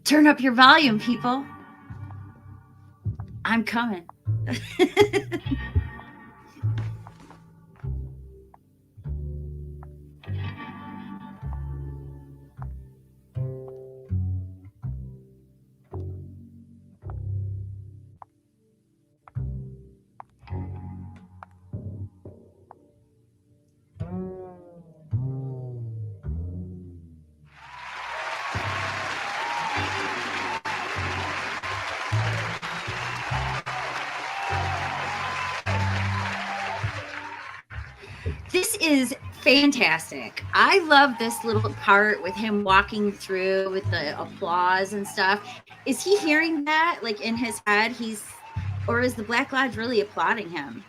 Turn up your volume, people. I'm coming. This is fantastic. I love this little part with him walking through with the applause and stuff. Is he hearing that like in his head? Or is the Black Lodge really applauding him?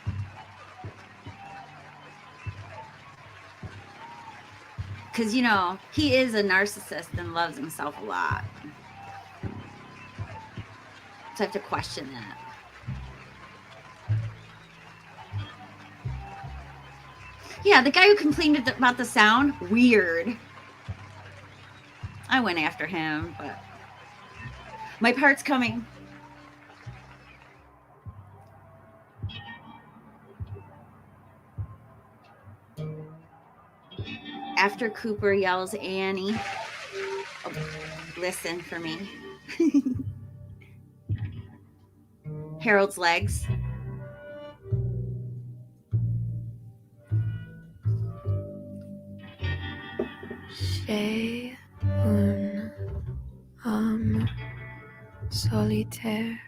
Because, you know, he is a narcissist and loves himself a lot. So I have to question that. Yeah, the guy who complained about the sound, weird. I went after him, but my part's coming. after Cooper yells Annie, oh, listen for me. Harold's legs. J'ai un âme solitaire.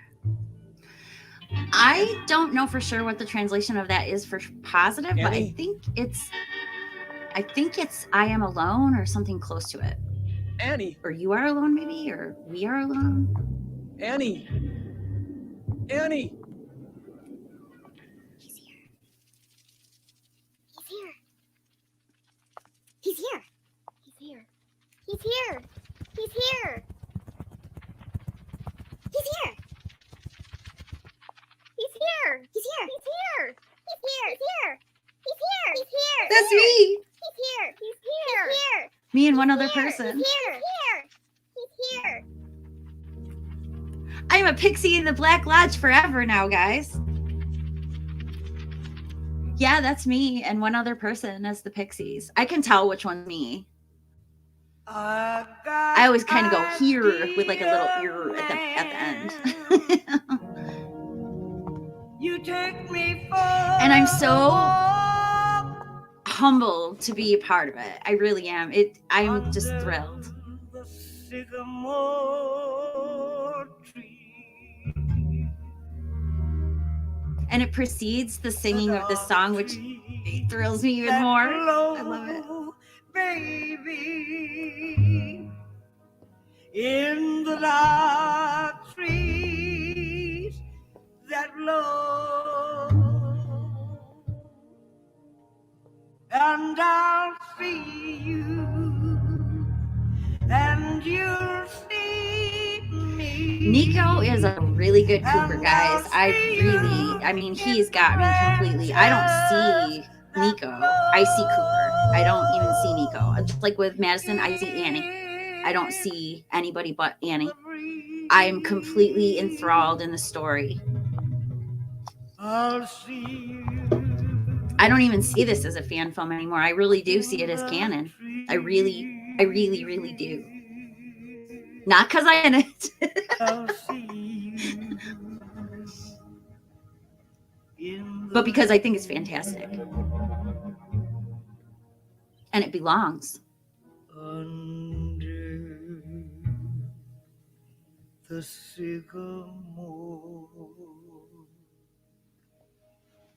I don't know for sure what the translation of that is for positive, but I think it's I am alone or something close to it. Annie. Or you are alone maybe, or we are alone. Annie. Annie. He's here. He's here. He's here. He's here. He's here. He's here. He's here. He's here. He's here. He's here. He's here. He's here. He's here. He's here. That's me. He's here. He's here. He's here. Me and one other person. He's here. He's here. I'm a pixie in the Black Lodge forever now, guys. Yeah, that's me and one other person as the pixies. I can tell which one's me. I always kind of go here with like a little ear at the end. You take me for And I'm so humbled to be a part of it. I really am. I'm just thrilled. the sycamore tree. And it precedes the singing of this song, which thrills me even more. I love it. Baby, in the dark trees that blow, and I'll see you, and you'll see me. Nico is a really good Cooper, guys. I mean, he's got me completely. I don't see Nico. I see Cooper. I don't even see Nico. Just like with Madison, I see Annie. I don't see anybody but Annie. I'm completely enthralled in the story. I'll see you. I don't even see this as a fan film anymore. I really do see it as canon. I really do. Not because I'm in it. But because I think it's fantastic. And it belongs. Under the sycamore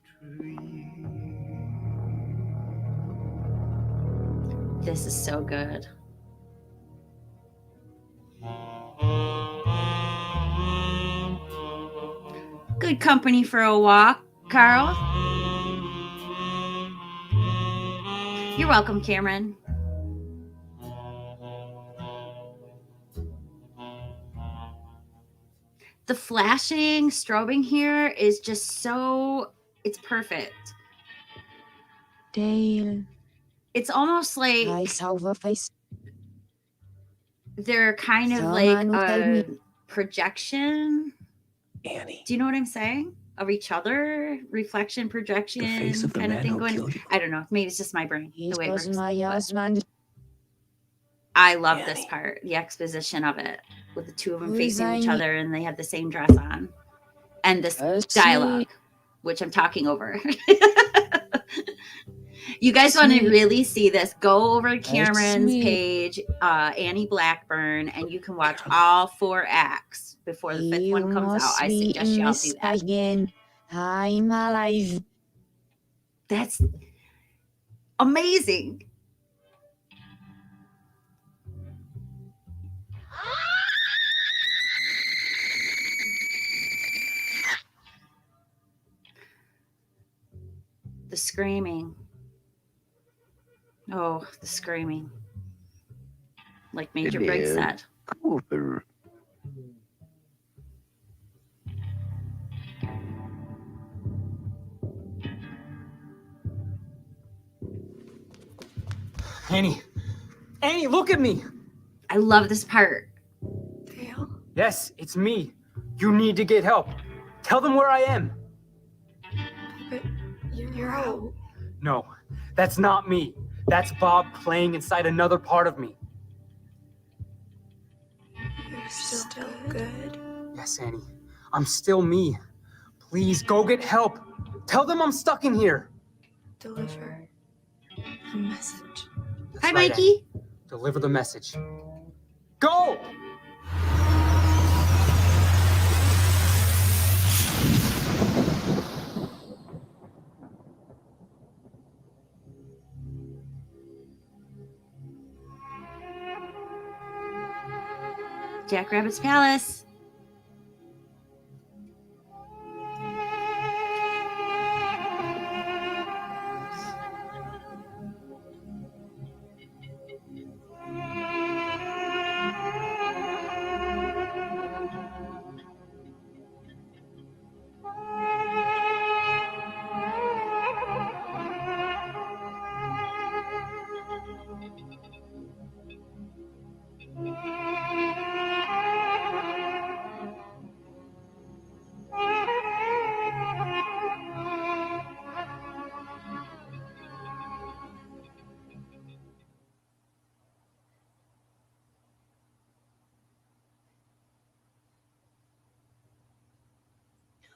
tree. This is so good. Good company for a walk, Carl. You're welcome, Cameron. The flashing, strobing here is just so, it's perfect. Dale. It's almost like they're kind of like a projection. Annie. Do you know what I'm saying? Of each other, reflection, projection, face of the kind of man thing who going. killed you. I don't know. Maybe it's just my brain. The way it works. my husband. I love Annie. this part, the exposition of it, with the two of them Who is facing each Annie? other and they have the same dress on, and this dialogue, which I'm talking over. You guys want to really see this? Go over to Cameron's page, Annie Blackburn, and you can watch all 4 acts before the 5th one comes out. I suggest y'all do that. Again. I'm alive. That's amazing. The screaming. Oh, the screaming. Like Major Briggs said. Cooper. Annie. Annie, look at me. I love this part. Dale. Yes, it's me. You need to get help. Tell them where I am. But you're out. No, that's not me. That's Bob playing inside another part of me. You're still good. Yes, Annie. I'm still me. Please go get help. Tell them I'm stuck in here. Deliver the message. That's Hi, right, Mikey. Annie. Deliver the message. Go! Jackrabbit's Palace.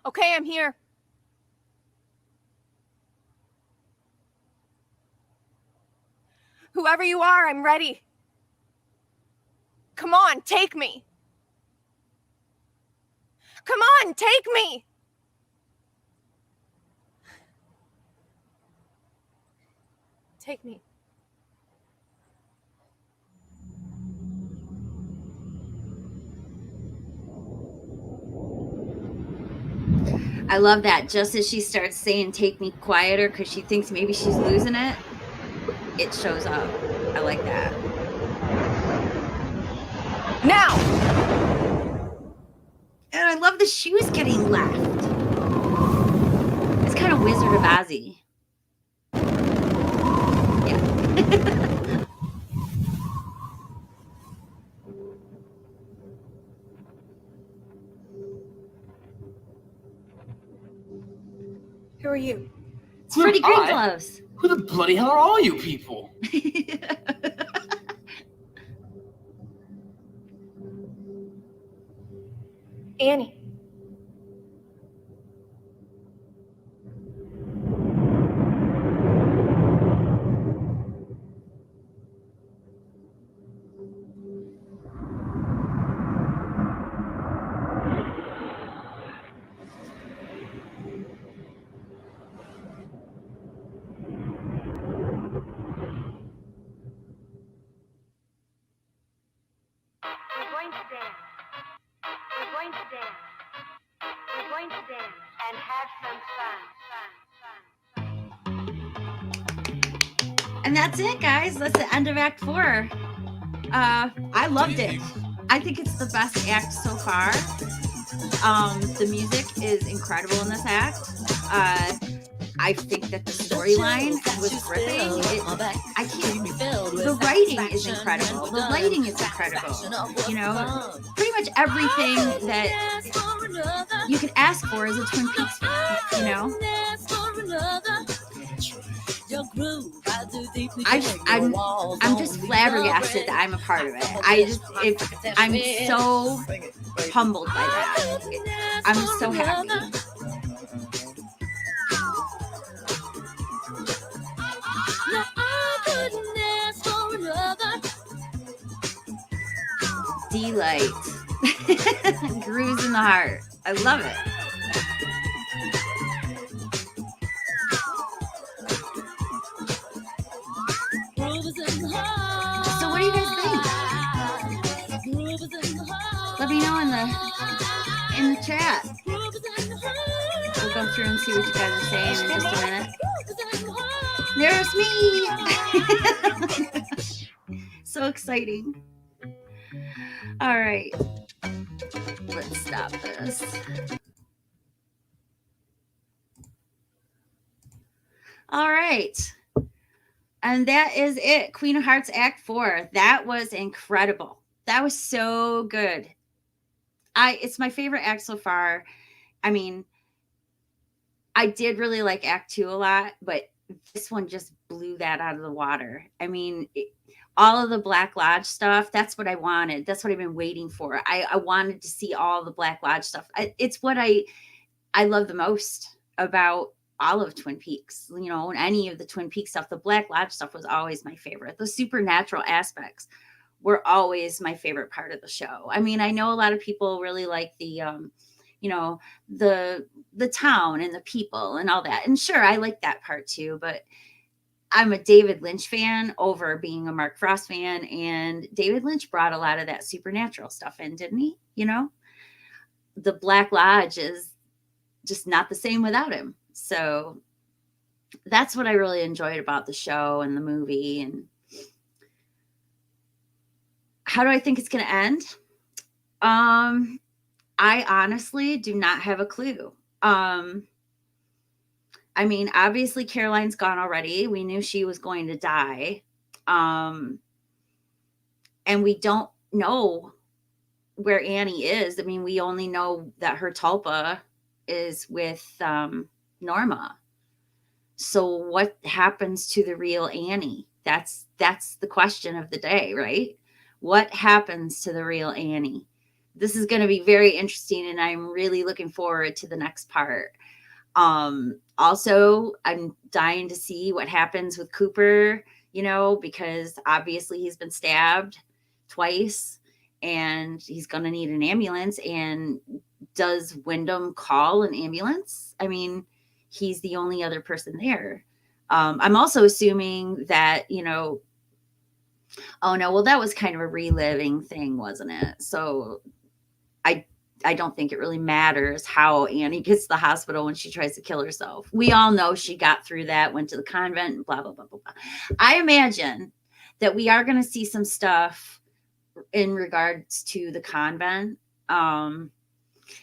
Okay, I'm here. Whoever you are, I'm ready. Come on, take me. Come on, take me. Take me. I love that. Just as she starts saying, take me quieter, because she thinks maybe she's losing it, it shows up. I like that. Now! And I love the shoes getting left. It's kind of Wizard of Ozzy. Yeah. Who are you? It's Freddie Greengloves. Who the bloody hell are all you people? Annie. We're going to dance. We're going to dance. We're going to dance and have some fun. And that's it, guys. That's the end of Act 4. I loved it. I think it's the best act so far. The music is incredible in this act. I think that the storyline was gripping. I can't. The writing is incredible. The lighting is incredible. You know, pretty much everything that you could ask for as a Twin Peaks fan. You know. I'm just flabbergasted that I'm a part of it. I'm so humbled by that. I'm so happy. Delight. Grooves in the heart. I love it. So what do you guys think? Let me know in the chat. We'll go through and see what you guys are saying in just a minute. There's me. So exciting. All right. Let's stop this. All right. And that is it. Queen of Hearts Act 4. That was incredible. That was so good. It's my favorite act so far. I mean, I did really like Act 2 a lot, but this one just blew that out of the water. I mean, all of the Black Lodge stuff, that's what I wanted. That's what I've been waiting for. I wanted to see all the Black Lodge stuff. It's what I love the most about all of Twin Peaks, you know, and any of the Twin Peaks stuff. The Black Lodge stuff was always my favorite. The supernatural aspects were always my favorite part of the show. I mean, I know a lot of people really like the, you know, the town and the people and all that. And sure, I like that part too, but I'm a David Lynch fan over being a Mark Frost fan. And David Lynch brought a lot of that supernatural stuff in, didn't he? You know, the Black Lodge is just not the same without him. So that's what I really enjoyed about the show and the movie. And how do I think it's going to end? I honestly do not have a clue. I mean, obviously Caroline's gone already. We knew she was going to die. And we don't know where Annie is. I mean, we only know that her tulpa is with Norma. So what happens to the real Annie? That's the question of the day, right? What happens to the real Annie? This is going to be very interesting, and I'm really looking forward to the next part. Also, I'm dying to see what happens with Cooper, you know, because obviously he's been stabbed twice and he's going to need an ambulance. And does Wyndham call an ambulance? I mean, he's the only other person there. I'm also assuming that, you know, oh no, well, that was kind of a reliving thing, wasn't it? So I don't think it really matters how Annie gets to the hospital when she tries to kill herself. We all know she got through that, went to the convent, and blah, blah, blah, blah, blah. I imagine that we are going to see some stuff in regards to the convent. And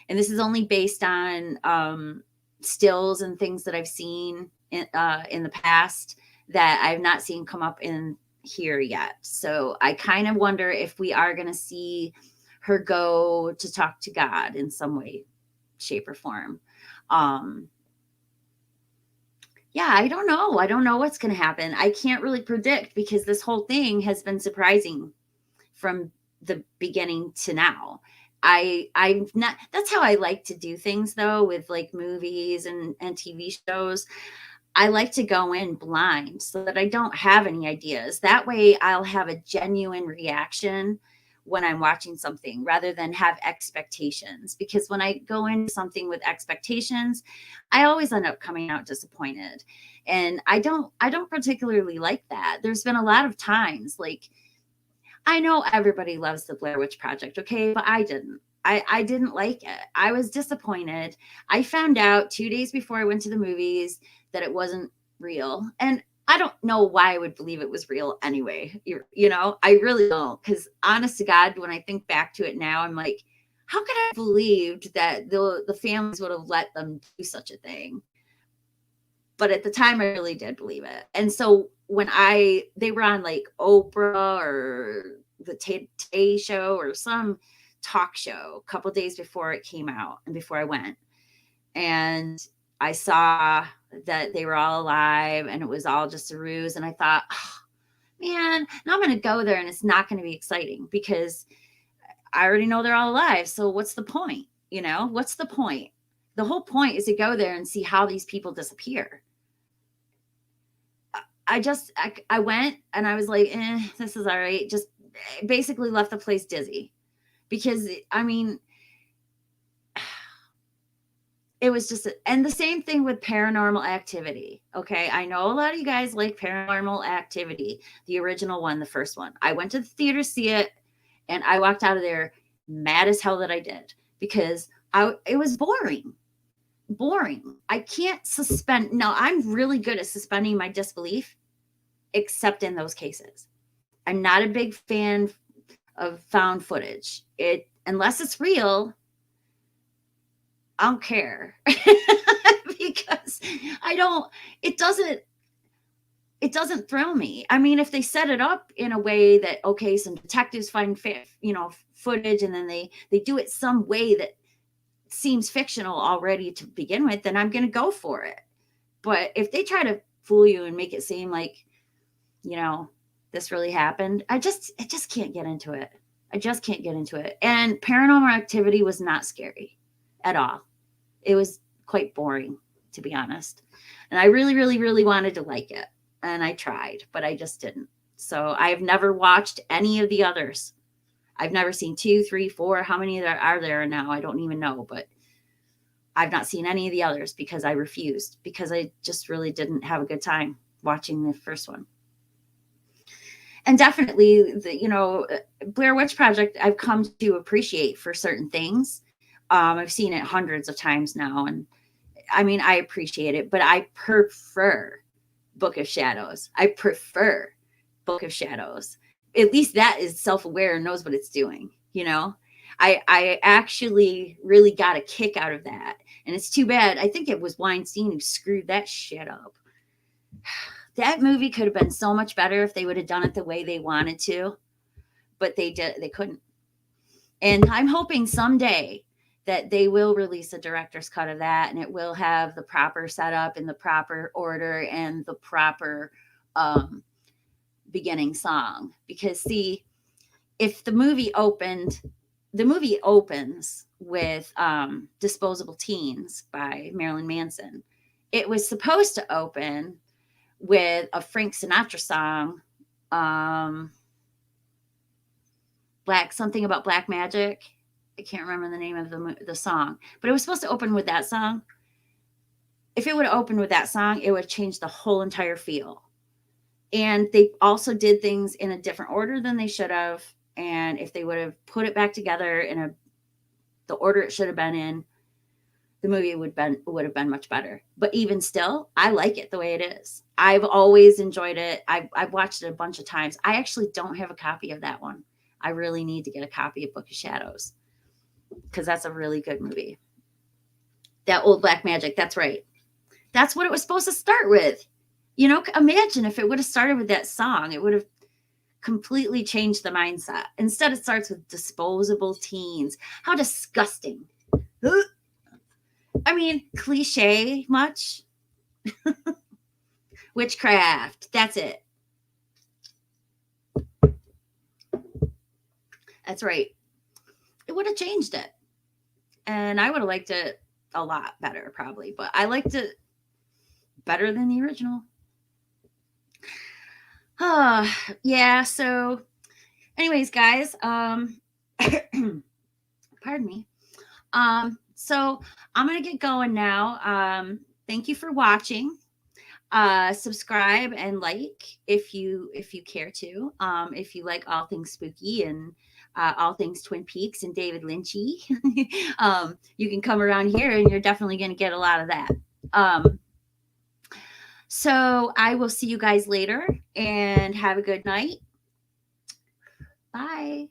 this is only based on stills and things that I've seen in the past that I've not seen come up in here yet. So I kind of wonder if we are going to see her go to talk to God in some way, shape, or form. Yeah, I don't know. I don't know what's going to happen. I can't really predict because this whole thing has been surprising from the beginning to now. I'm not, that's how I like to do things though, with like movies and TV shows. I like to go in blind so that I don't have any ideas. That way I'll have a genuine reaction when I'm watching something rather than have expectations. Because when I go into something with expectations, I always end up coming out disappointed. And I don't particularly like that. There's been a lot of times, like, I know everybody loves the Blair Witch Project, okay, but I didn't. I didn't like it. I was disappointed. I found out 2 days before I went to the movies that it wasn't real. And I don't know why I would believe it was real anyway. You know, I really don't. Because honest to God, when I think back to it now, I'm like, how could I have believed that the families would have let them do such a thing? But at the time, I really did believe it. And so when they were on like Oprah or the Today Show or some talk show a couple days before it came out and before I went, and I saw that they were all alive and it was all just a ruse. And I thought, oh, man, now I'm going to go there and it's not going to be exciting because I already know they're all alive. So what's the point? You know, what's the point? The whole point is to go there and see how these people disappear. I went and I was like, this is all right. Just basically left the place dizzy because I mean, it was just, and the same thing with Paranormal Activity. Okay. I know a lot of you guys like Paranormal Activity, the original one, the first one. I went to the theater to see it and I walked out of there mad as hell that I did because it was boring. I can't suspend. No, I'm really good at suspending my disbelief, except in those cases. I'm not a big fan of found footage. Unless it's real, I don't care because it doesn't thrill me. I mean, if they set it up in a way that, okay, some detectives find, footage and then they do it some way that seems fictional already to begin with, then I'm going to go for it. But if they try to fool you and make it seem like, you know, this really happened. I just can't get into it. I just can't get into it. And Paranormal Activity was not scary at all. It was quite boring, to be honest. And I really, really, really wanted to like it. And I tried, but I just didn't. So I've never watched any of the others. I've never seen 2, 3, 4. How many there are there now? I don't even know, but I've not seen any of the others because I refused, because I just really didn't have a good time watching the first one. And definitely, Blair Witch Project, I've come to appreciate for certain things. I've seen it hundreds of times now. And I mean, I appreciate it, but I prefer Book of Shadows. I prefer Book of Shadows. At least that is self-aware and knows what it's doing, you know? I actually really got a kick out of that. And it's too bad. I think it was Weinstein who screwed that shit up. That movie could have been so much better if they would have done it the way they wanted to, but they couldn't. And I'm hoping someday that they will release a director's cut of that, and it will have the proper setup and the proper order and the proper beginning song. Because see, if the movie opens with Disposable Teens by Marilyn Manson. It was supposed to open with a Frank Sinatra song, something about black magic. I can't remember the name of the song, but it was supposed to open with that song. If it would have opened with that song, it would have changed the whole entire feel. And they also did things in a different order than they should have. And if they would have put it back together in the order it should have been in, the movie would have been much better. But even still, I like it the way it is. I've always enjoyed it. I've watched it a bunch of times. I actually don't have a copy of that one. I really need to get a copy of Book of Shadows, because that's a really good movie. That old black magic, that's right. That's what it was supposed to start with. You know, imagine if it would have started with that song. It would have completely changed the mindset. Instead, it starts with Disposable Teens. How disgusting. I mean, cliche much? Witchcraft. That's it. That's right. It would have changed it. And I would have liked it a lot better, probably. But I liked it better than the original. Yeah, so anyways, guys, pardon me. So I'm going to get going now. Thank you for watching. Subscribe and like if you care to. If you like all things spooky and all things Twin Peaks and David Lynchy, you can come around here and you're definitely going to get a lot of that. So I will see you guys later and have a good night. Bye.